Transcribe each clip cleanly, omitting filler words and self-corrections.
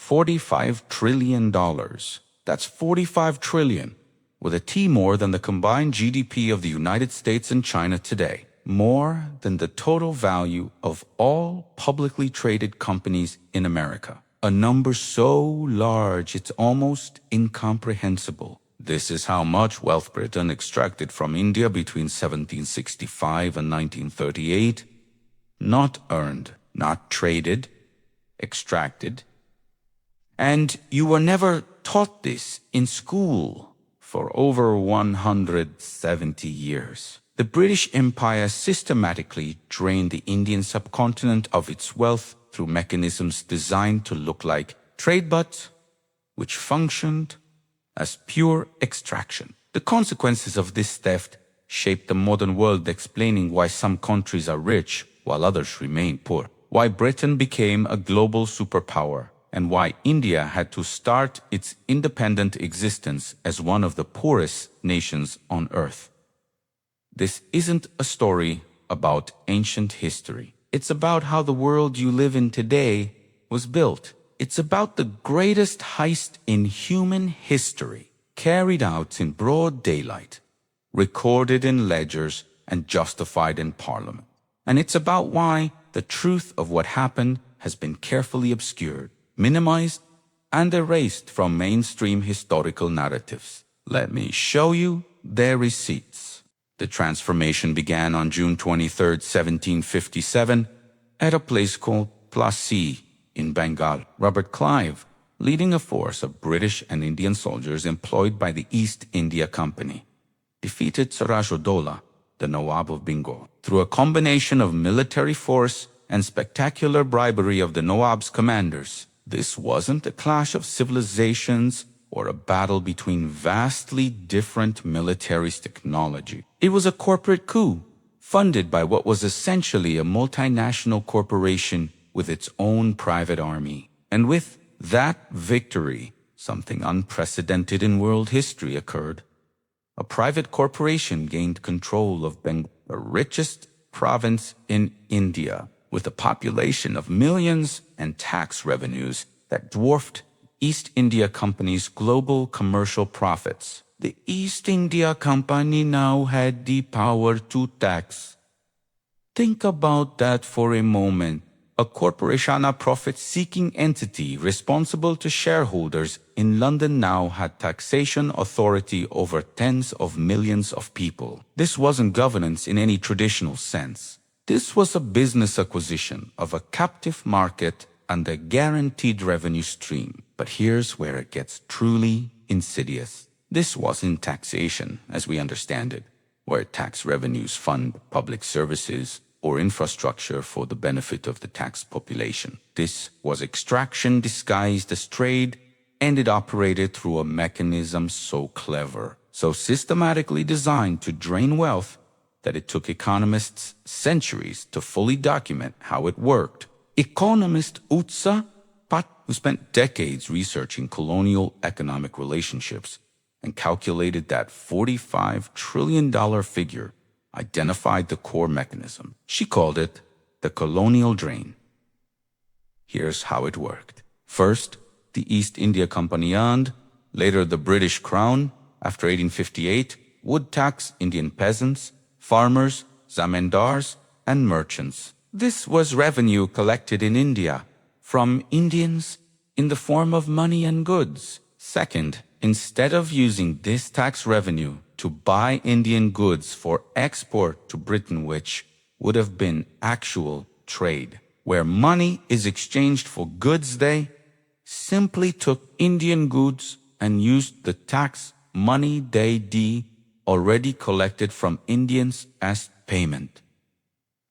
$45 trillion. That's 45 trillion, with a T more than the combined GDP of the United States and China today. More than the total value of all publicly traded companies in America. A number so large it's almost incomprehensible. This is how much wealth Britain extracted from India between 1765 and 1938. Not earned, not traded, extracted. And you were never taught this in school for over 170 years. The British Empire systematically drained the Indian subcontinent of its wealth through mechanisms designed to look like trade but which functioned as pure extraction. The consequences of this theft shaped the modern world, explaining why some countries are rich while others remain poor, why Britain became a global superpower, and why India had to start its independent existence as one of the poorest nations on earth. This isn't a story about ancient history. It's about how the world you live in today was built. It's about the greatest heist in human history, carried out in broad daylight, recorded in ledgers and justified in Parliament. And it's about why the truth of what happened has been carefully obscured, minimized, and erased from mainstream historical narratives. Let me show you their receipts. The transformation began on June 23, 1757, at a place called Plassey in Bengal. Robert Clive, leading a force of British and Indian soldiers employed by the East India Company, defeated Siraj-ud-Dowlah, the Nawab of Bengal, through a combination of military force and spectacular bribery of the Nawab's commanders. This wasn't a clash of civilizations or a battle between vastly different militaries' technology. It was a corporate coup, funded by what was essentially a multinational corporation with its own private army. And with that victory, something unprecedented in world history occurred. A private corporation gained control of Bengal, the richest province in India, with a population of millions and tax revenues that dwarfed East India Company's global commercial profits. The East India Company now had the power to tax. Think about that for a moment. A corporation, a profit-seeking entity responsible to shareholders in London, now had taxation authority over tens of millions of people. This wasn't governance in any traditional sense. This was a business acquisition of a captive market and a guaranteed revenue stream. But here's where it gets truly insidious. This wasn't taxation as we understand it, where tax revenues fund public services or infrastructure for the benefit of the taxed population. This was extraction disguised as trade, and it operated through a mechanism so clever, so systematically designed to drain wealth, that it took economists centuries to fully document how it worked. Economist Utsa Patnaik, who spent decades researching colonial economic relationships and calculated that $45 trillion figure, identified the core mechanism. She called it the colonial drain. Here's how it worked. First, the East India Company and, later the British Crown, after 1858, would tax Indian peasants, farmers, zamindars, and merchants. This was revenue collected in India from Indians in the form of money and goods. Second, instead of using this tax revenue to buy Indian goods for export to Britain, which would have been actual trade, where money is exchanged for goods, they simply took Indian goods and used the tax money they already collected from Indians as payment.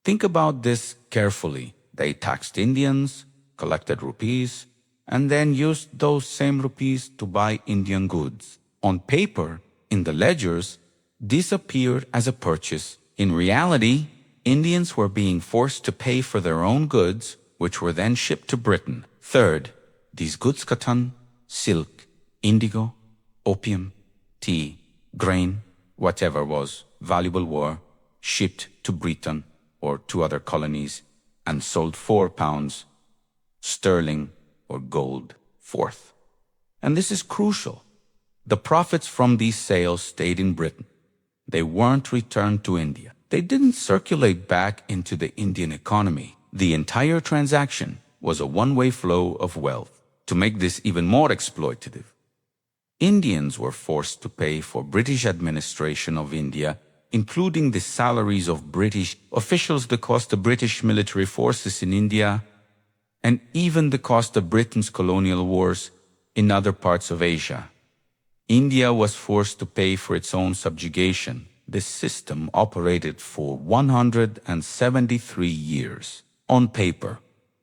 Think about this carefully. They taxed Indians, collected rupees, and then used those same rupees to buy Indian goods. On paper, in the ledgers, this appeared as a purchase. In reality, Indians were being forced to pay for their own goods, which were then shipped to Britain. Third, these goods, cotton, silk, indigo, opium, tea, grain, whatever was valuable, were shipped to Britain or to other colonies and sold £4 sterling or gold Fourth, and this is crucial, the profits from these sales stayed in Britain. They weren't returned to India. They didn't circulate back into the Indian economy. The entire transaction was a one-way flow of wealth. To make this even more exploitative, Indians were forced to pay for British administration of India, including the salaries of British officials, the cost of British military forces in India, and even the cost of Britain's colonial wars in other parts of Asia. India was forced to pay for its own subjugation. This system operated for 173 years. On paper,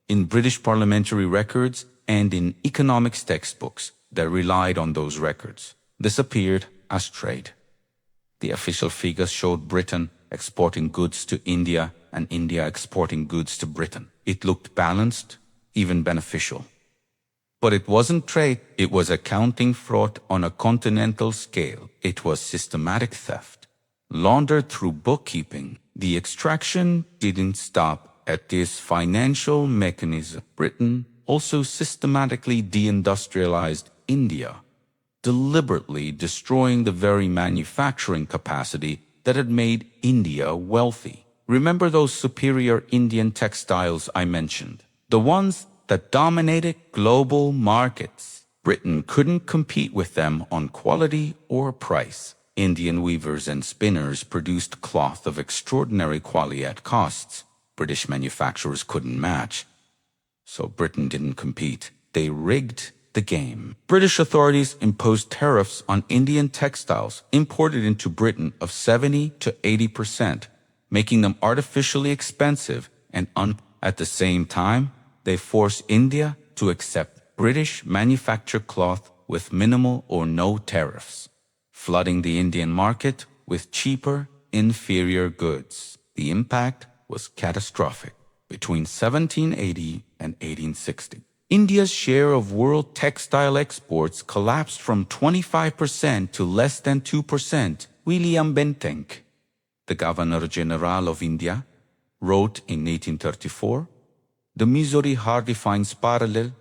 in British parliamentary records, and in economics textbooks that relied on those records. This appeared as trade. The official figures showed Britain exporting goods to India and India exporting goods to Britain. It looked balanced, even beneficial. But it wasn't trade, it was accounting fraud on a continental scale. It was systematic theft, laundered through bookkeeping. The extraction didn't stop at this financial mechanism. Britain also systematically deindustrialized India, deliberately destroying the very manufacturing capacity that had made India wealthy. Remember those superior Indian textiles I mentioned? The ones that dominated global markets. Britain couldn't compete with them on quality or price. Indian weavers and spinners produced cloth of extraordinary quality at costs British manufacturers couldn't match. So Britain didn't compete. They rigged the game. British authorities imposed tariffs on Indian textiles imported into Britain of 70 to 80%, making them artificially expensive and at the same time, they forced India to accept British manufactured cloth with minimal or no tariffs, flooding the Indian market with cheaper, inferior goods. The impact was catastrophic. Between 1780 and 1860, India's share of world textile exports collapsed from 25% to less than 2%. William Dalrymple, the Governor-General of India, wrote in 1834, "The misery hardly finds parallel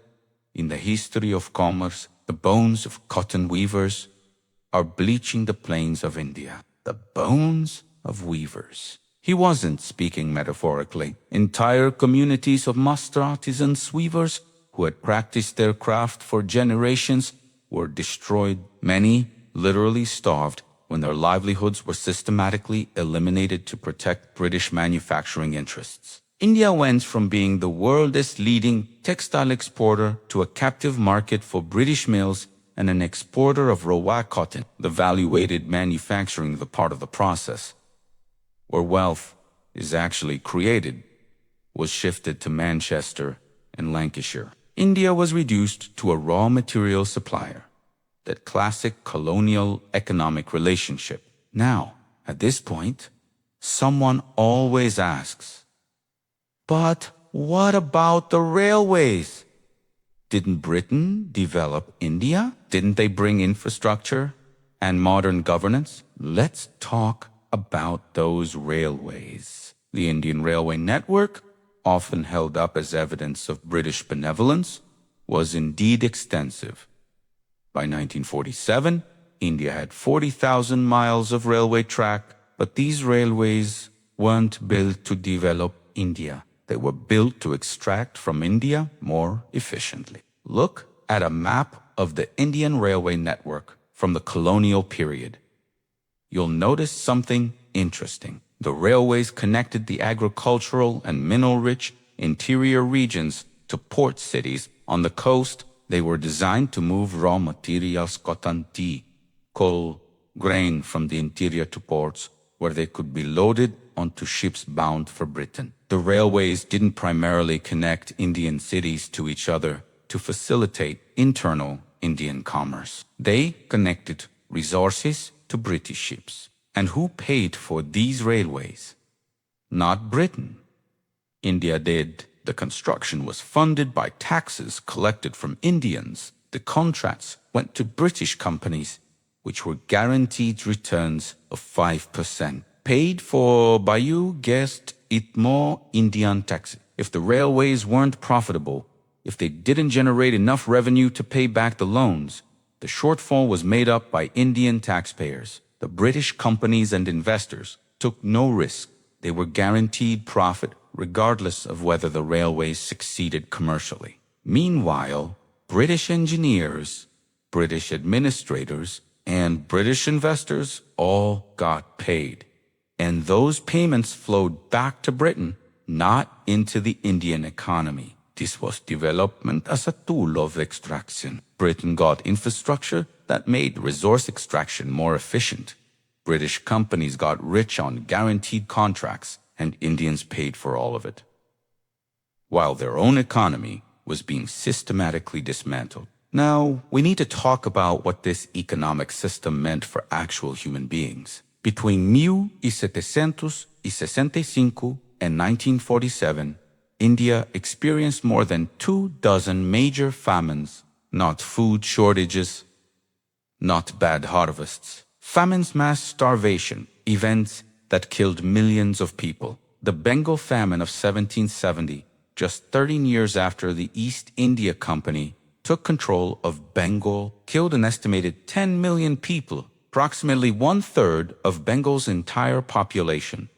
in the history of commerce. The bones of cotton weavers are bleaching the plains of India." The bones of weavers. He wasn't speaking metaphorically. Entire communities of master artisans weavers who had practiced their craft for generations were destroyed. Many literally starved when their livelihoods were systematically eliminated to protect British manufacturing interests. India went from being the world's leading textile exporter to a captive market for British mills and an exporter of raw cotton. The value-weighted manufacturing, the part of the process where wealth is actually created, was shifted to Manchester and Lancashire. India was reduced to a raw material supplier, that classic colonial economic relationship. Now, at this point, someone always asks, but what about the railways? Didn't Britain develop India? Didn't they bring infrastructure and modern governance? Let's talk about those railways. The Indian railway network, often held up as evidence of British benevolence, was indeed extensive. By 1947, India had 40,000 miles of railway track, but these railways weren't built to develop India. They were built to extract from India more efficiently. Look at a map of the Indian railway network from the colonial period. You'll notice something interesting. The railways connected the agricultural and mineral-rich interior regions to port cities. On the coast, they were designed to move raw materials, cotton, tea, coal, grain from the interior to ports, where they could be loaded onto ships bound for Britain. The railways didn't primarily connect Indian cities to each other to facilitate internal Indian commerce. They connected resources to British ships. And who paid for these railways? Not Britain. India did. The construction was funded by taxes collected from Indians. The contracts went to British companies, which were guaranteed returns of 5%. Paid for by, you guessed it, more Indian taxes. If the railways weren't profitable, if they didn't generate enough revenue to pay back the loans, the shortfall was made up by Indian taxpayers. The British companies and investors took no risk. They were guaranteed profit regardless of whether the railways succeeded commercially. Meanwhile, British engineers, British administrators, and British investors all got paid. And those payments flowed back to Britain, not into the Indian economy. This was development as a tool of extraction. Britain got infrastructure that made resource extraction more efficient. British companies got rich on guaranteed contracts, and Indians paid for all of it, while their own economy was being systematically dismantled. Now, we need to talk about what this economic system meant for actual human beings. Between 1765 and 1947, India experienced more than 24 major famines, not food shortages, not bad harvests. Famines, mass starvation, events that killed millions of people. The Bengal famine of 1770, just 13 years after the East India Company took control of Bengal, killed an estimated 10 million people, approximately one-third of Bengal's entire population.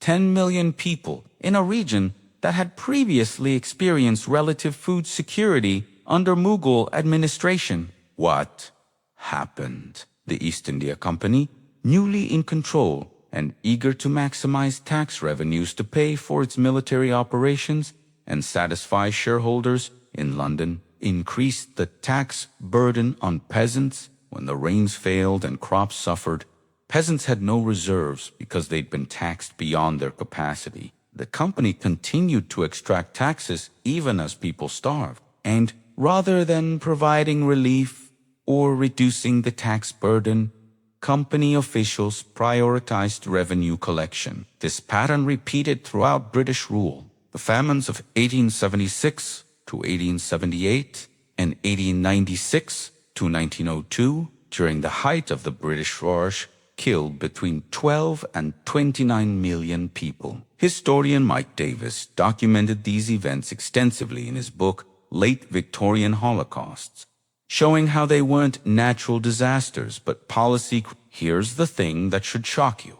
10 million people in a region that had previously experienced relative food security under Mughal administration. What happened? The East India Company, newly in control and eager to maximize tax revenues to pay for its military operations and satisfy shareholders in London, increased the tax burden on peasants. When the rains failed and crops suffered, peasants had no reserves because they'd been taxed beyond their capacity. The company continued to extract taxes even as people starved. And rather than providing relief or reducing the tax burden, company officials prioritized revenue collection. This pattern repeated throughout British rule. The famines of 1876 to 1878 and 1896 to 1902, during the height of the British Raj, killed between 12 and 29 million people. Historian Mike Davis documented these events extensively in his book, Late Victorian Holocausts, showing how they weren't natural disasters, but policy. Here's the thing that should shock you.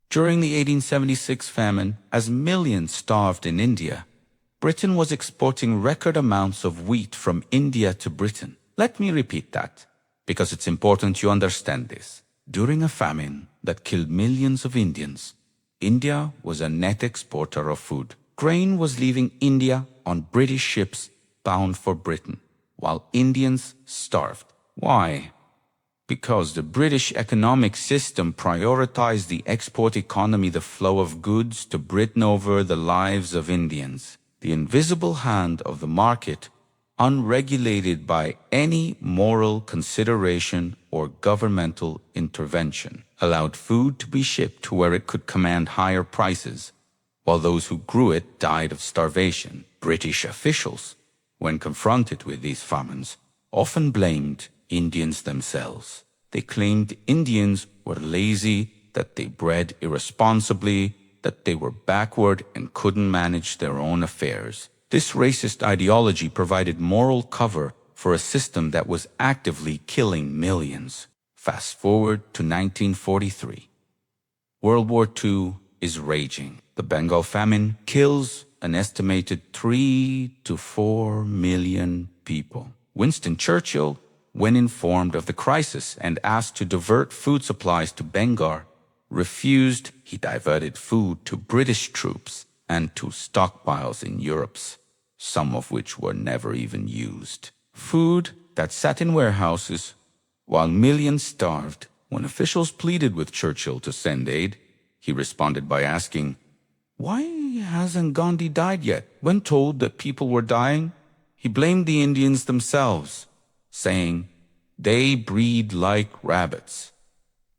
During the 1876 famine, as millions starved in India, Britain was exporting record amounts of wheat from India to Britain. Let me repeat that, because it's important you understand this. During a famine that killed millions of Indians, India was a net exporter of food. Grain was leaving India on British ships bound for Britain, while Indians starved. Why? Because the British economic system prioritized the export economy, the flow of goods to Britain over the lives of Indians. The invisible hand of the market, unregulated by any moral consideration or governmental intervention, allowed food to be shipped to where it could command higher prices, while those who grew it died of starvation. British officials, when confronted with these famines, often blamed Indians themselves. They claimed Indians were lazy, that they bred irresponsibly, that they were backward and couldn't manage their own affairs. This racist ideology provided moral cover for a system that was actively killing millions. Fast forward to 1943. World War II is raging. The Bengal famine kills an estimated 3 to 4 million people. Winston Churchill, when informed of the crisis and asked to divert food supplies to Bengal, refused. He diverted food to British troops and to stockpiles in Europe, some of which were never even used. Food that sat in warehouses while millions starved. When officials pleaded with Churchill to send aid, he responded by asking, "Why hasn't Gandhi died yet?" When told that people were dying, he blamed the Indians themselves, saying, "They breed like rabbits."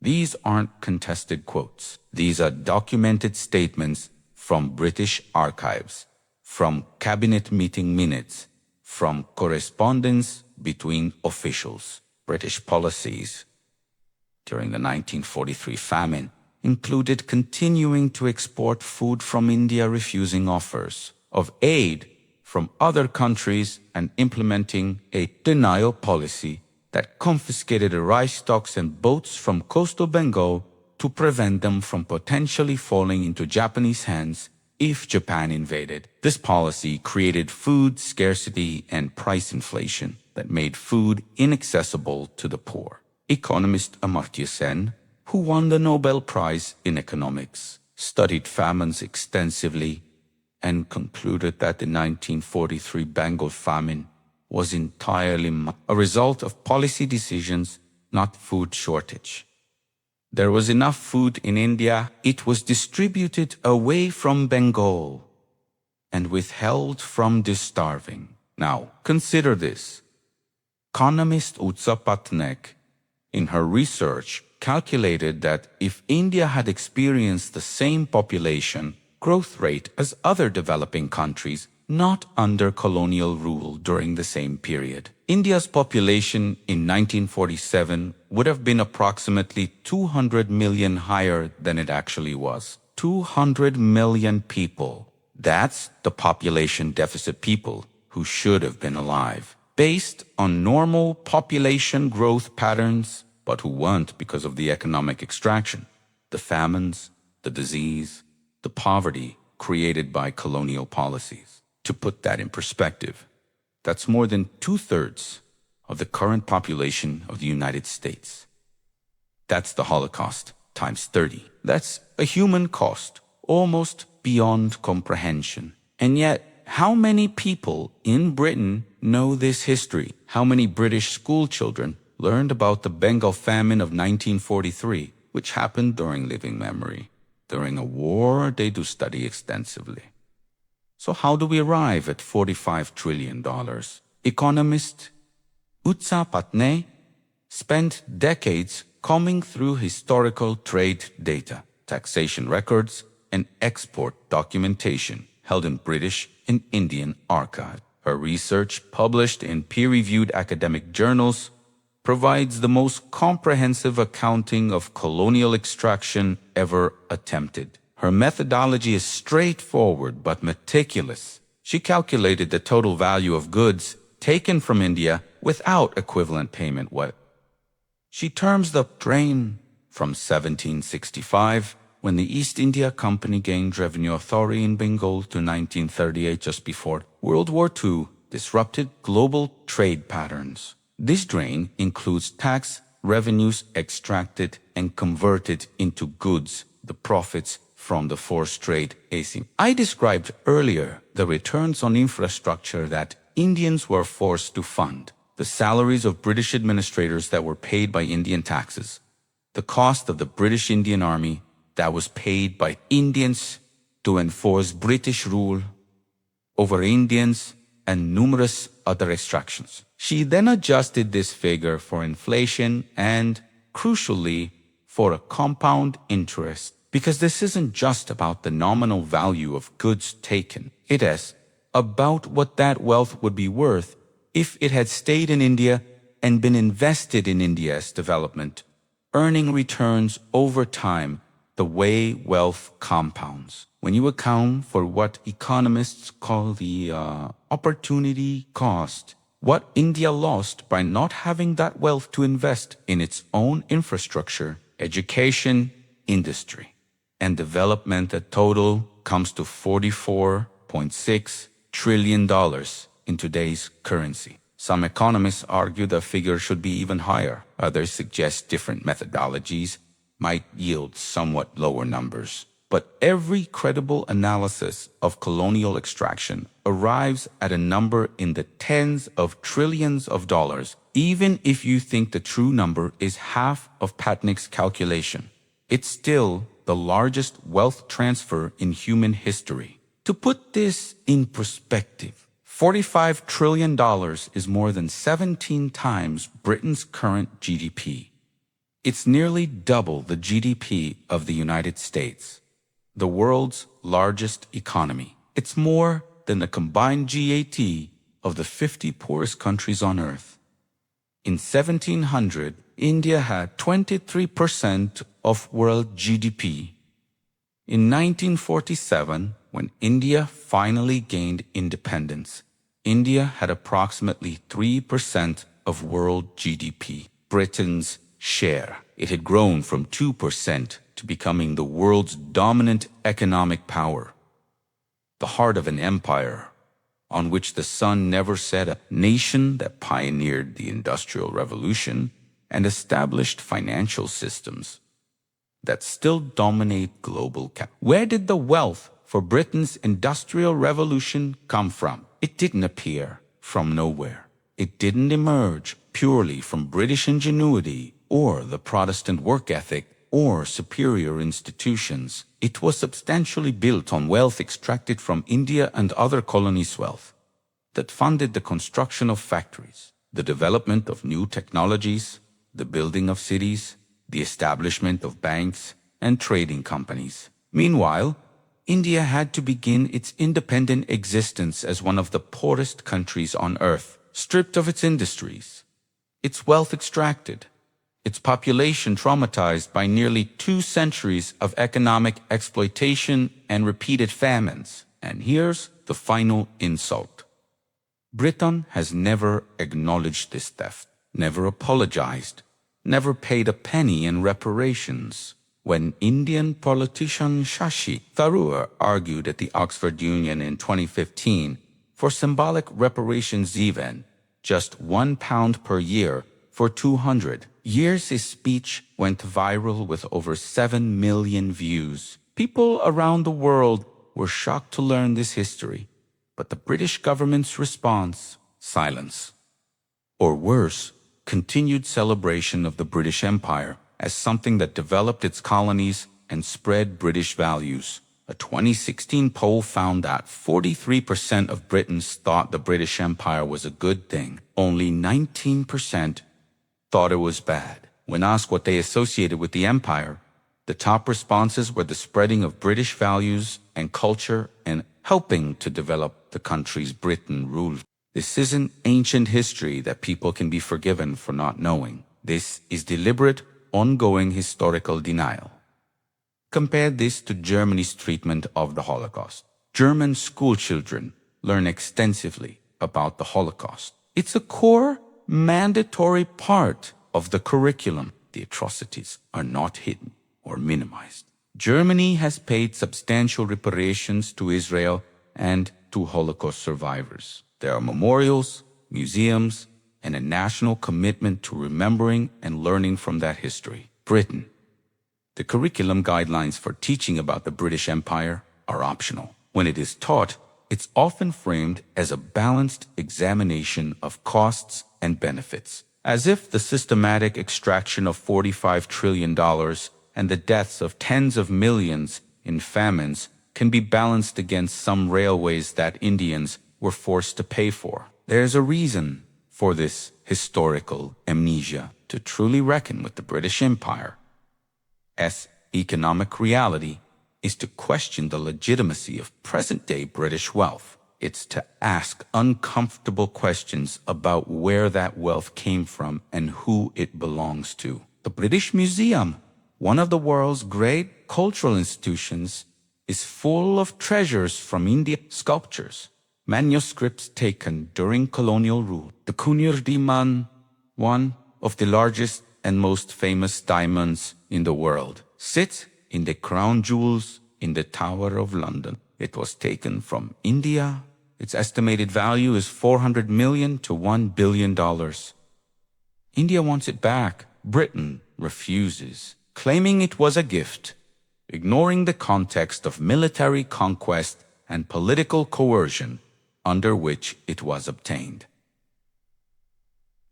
These aren't contested quotes. These are documented statements from British archives, from cabinet meeting minutes, from correspondence between officials. British policies during the 1943 famine included continuing to export food from India, refusing offers of aid from other countries and implementing a denial policy that confiscated the rice stocks and boats from coastal Bengal to prevent them from potentially falling into Japanese hands if Japan invaded. This policy created food scarcity and price inflation that made food inaccessible to the poor. Economist Amartya Sen, who won the Nobel Prize in Economics, studied famines extensively and concluded that the 1943 Bengal famine was entirely a result of policy decisions, not food shortage. There was enough food in India, it was distributed away from Bengal and withheld from the starving. Now, consider this. Economist Utsa Patnaik, in her research, calculated that if India had experienced the same population growth rate as other developing countries not under colonial rule during the same period, India's population in 1947 would have been approximately 200 million higher than it actually was. 200 million people. That's the population deficit people who should have been alive, based on normal population growth patterns, but who weren't because of the economic extraction, the famines, the disease, the poverty created by colonial policies. To put that in perspective, that's more than 2/3 of the current population of the United States. That's the Holocaust times 30. That's a human cost, almost beyond comprehension. And yet, how many people in Britain know this history? How many British school children learned about the Bengal famine of 1943, which happened during living memory? During a war, they do study extensively. So how do we arrive at $45 trillion? Economist Utsa Patnaik spent decades combing through historical trade data, taxation records, and export documentation held in British and Indian archives. Her research, published in peer-reviewed academic journals, provides the most comprehensive accounting of colonial extraction ever attempted. Her methodology is straightforward but meticulous. She calculated the total value of goods taken from India without equivalent payment. She terms the drain from 1765, when the East India Company gained revenue authority in Bengal, to 1938, just before World War II disrupted global trade patterns. This drain includes tax revenues extracted and converted into goods, the profits from the forced trade. I described earlier the returns on infrastructure that Indians were forced to fund, the salaries of British administrators that were paid by Indian taxes, the cost of the British Indian Army that was paid by Indians to enforce British rule over Indians, and numerous other extractions. She then adjusted this figure for inflation and, crucially, for a compound interest, because this isn't just about the nominal value of goods taken. It is about what that wealth would be worth if it had stayed in India and been invested in India's development, earning returns over time the way wealth compounds. When you account for what economists call the opportunity cost, what India lost by not having that wealth to invest in its own infrastructure, education, industry, and development, the total comes to $44.6 trillion in today's currency. Some economists argue the figure should be even higher. Others suggest different methodologies might yield somewhat lower numbers. But every credible analysis of colonial extraction arrives at a number in the tens of trillions of dollars, even if you think the true number is half of Patnaik's calculation. It's still the largest wealth transfer in human history. To put this in perspective, $45 trillion is more than 17 times Britain's current GDP. It's nearly double the GDP of the United States, the world's largest economy. It's more than the combined GAT of the 50 poorest countries on Earth. In 1700, India had 23% of world GDP. In 1947, when India finally gained independence, India had approximately 3% of world GDP. Britain's share, it had grown from 2% to becoming the world's dominant economic power. The heart of an empire on which the sun never set, a nation that pioneered the Industrial Revolution and established financial systems that still dominate global cap. Where did the wealth for Britain's Industrial Revolution come from? It didn't appear from nowhere. It didn't emerge purely from British ingenuity or the Protestant work ethic or superior institutions. It was substantially built on wealth extracted from India and other colonies, wealth that funded the construction of factories, the development of new technologies, the building of cities, the establishment of banks and trading companies. Meanwhile, India had to begin its independent existence as one of the poorest countries on earth, stripped of its industries, its wealth extracted, its population traumatized by nearly 2 centuries of economic exploitation and repeated famines. And here's the final insult. Britain has never acknowledged this theft, never apologized, never paid a penny in reparations. When Indian politician Shashi Tharoor argued at the Oxford Union in 2015 for symbolic reparations, even just £1 per year for 200 years, his speech went viral with over 7 million views. People around the world were shocked to learn this history, but the British government's response: silence. Or worse, continued celebration of the British Empire as something that developed its colonies and spread British values. A 2016 poll found that 43% of Britons thought the British Empire was a good thing. Only 19% thought it was bad. When asked what they associated with the empire, the top responses were the spreading of British values and culture and helping to develop the countries Britain ruled. This isn't ancient history that people can be forgiven for not knowing. This is deliberate, ongoing historical denial. Compare this to Germany's treatment of the Holocaust. German schoolchildren learn extensively about the Holocaust. It's a core, mandatory part of the curriculum. The atrocities are not hidden or minimized. Germany has paid substantial reparations to Israel and to Holocaust survivors. There are memorials, museums, and a national commitment to remembering and learning from that history. Britain. The curriculum guidelines for teaching about the British Empire are optional. When it is taught, it's often framed as a balanced examination of costs and benefits, as if the systematic extraction of $45 trillion and the deaths of tens of millions in famines can be balanced against some railways that Indians were forced to pay for. There's a reason for this historical amnesia. To truly reckon with the British Empire's economic reality is to question the legitimacy of present-day British wealth. It's to ask uncomfortable questions about where that wealth came from and who it belongs to. The British Museum, one of the world's great cultural institutions, is full of treasures from India: sculptures, manuscripts taken during colonial rule. The Kunir Diman, one of the largest and most famous diamonds in the world, sits in the crown jewels in the Tower of London. It was taken from India. Its estimated value is $400 million to $1 billion. India wants it back. Britain refuses, claiming it was a gift, ignoring the context of military conquest and political coercion under which it was obtained.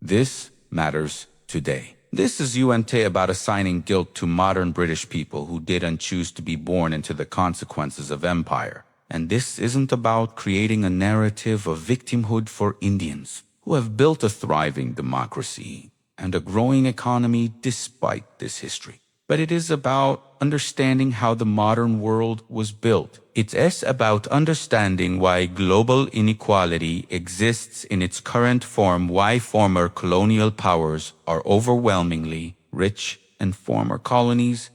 This matters today. This is UNT about assigning guilt to modern British people who didn't choose to be born into the consequences of empire. And this isn't about creating a narrative of victimhood for Indians who have built a thriving democracy and a growing economy despite this history. But it is about understanding how the modern world was built. It's about understanding why global inequality exists in its current form, why former colonial powers are overwhelmingly rich and former colonies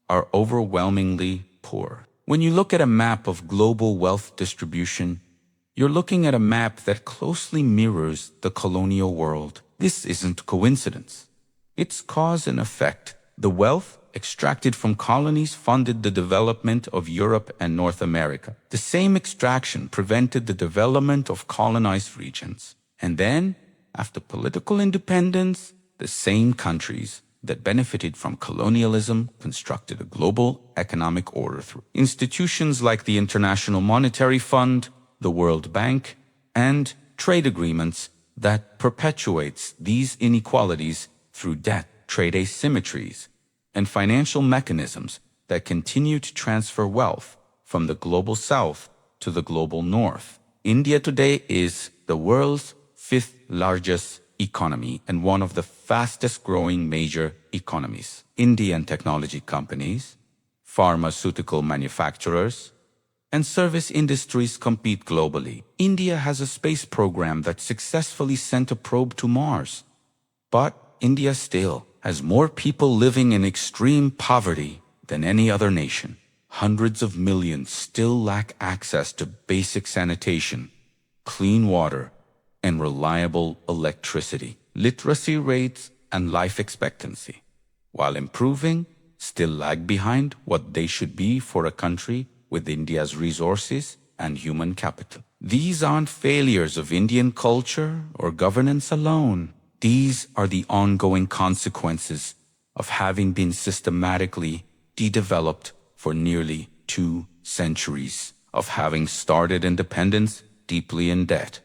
are overwhelmingly poor. When you look at a map of global wealth distribution, You're looking at a map that closely mirrors the colonial world. This isn't coincidence. It's cause and effect. The wealth extracted from colonies funded the development of Europe and North America. The same extraction prevented the development of colonized regions. And then, after political independence, the same countries that benefited from colonialism constructed a global economic order through institutions like the International Monetary Fund, the World Bank, and trade agreements that perpetuates these inequalities through debt, trade asymmetries, and financial mechanisms that continue to transfer wealth from the global south to the global north. India today is the world's fifth largest economy and one of the fastest growing major economies. Indian technology companies, pharmaceutical manufacturers, and service industries compete globally. India has a space program that successfully sent a probe to Mars. But India still has more people living in extreme poverty than any other nation. Hundreds of millions still lack access to basic sanitation, clean water, and reliable electricity. Literacy rates and life expectancy, while improving, still lag behind what they should be for a country with India's resources and human capital. These aren't failures of Indian culture or governance alone. These are the ongoing consequences of having been systematically de-developed for nearly 2 centuries, of having started independence deeply in debt,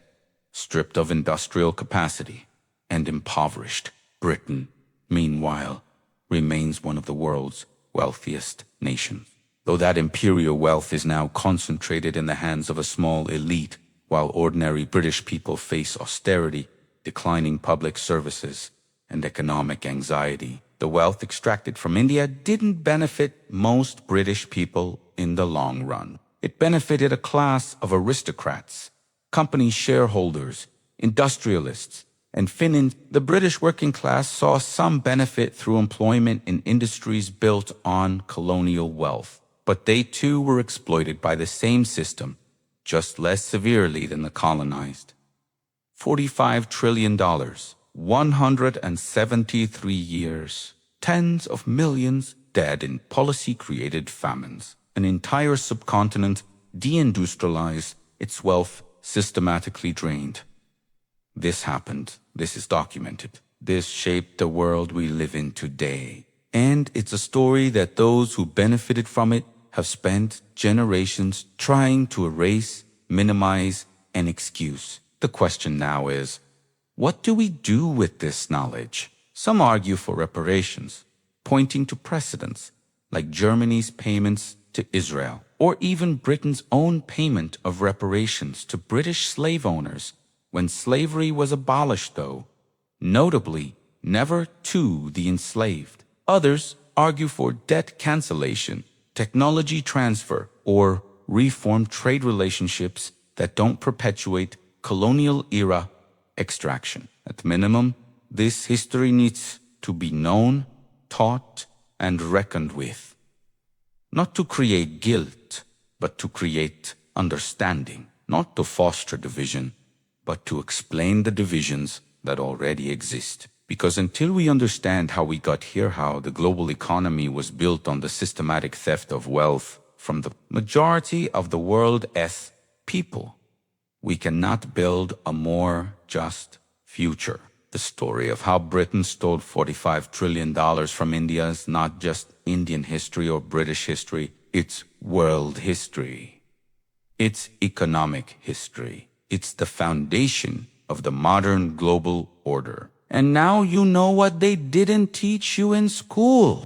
stripped of industrial capacity, and impoverished. Britain, meanwhile, remains one of the world's wealthiest nations. Though that imperial wealth is now concentrated in the hands of a small elite, while ordinary British people face austerity, declining public services, and economic anxiety, the wealth extracted from India didn't benefit most British people in the long run. It benefited a class of aristocrats, company shareholders, industrialists, and Finland. The British working class saw some benefit through employment in industries built on colonial wealth. But they too were exploited by the same system, just less severely than the colonized. $45 trillion, 173 years, tens of millions dead in policy-created famines. An entire subcontinent deindustrialized, its wealth systematically drained. This happened. This is documented. This shaped the world we live in today. And it's a story that those who benefited from it have spent generations trying to erase, minimize, and excuse. The question now is, what do we do with this knowledge? Some argue for reparations, pointing to precedents like Germany's payments to Israel, or even Britain's own payment of reparations to British slave owners when slavery was abolished, though notably never to the enslaved. Others argue for debt cancellation, technology transfer, or reform trade relationships that don't perpetuate colonial-era extraction. At minimum, this history needs to be known, taught, and reckoned with. Not to create guilt, but to create understanding. Not to foster division, but to explain the divisions that already exist. Because until we understand how we got here, how the global economy was built on the systematic theft of wealth from the majority of the world's people, we cannot build a more just future. The story of how Britain stole $45 trillion from India is not just Indian history or British history, it's world history. It's economic history. It's the foundation of the modern global order. And now you know what they didn't teach you in school.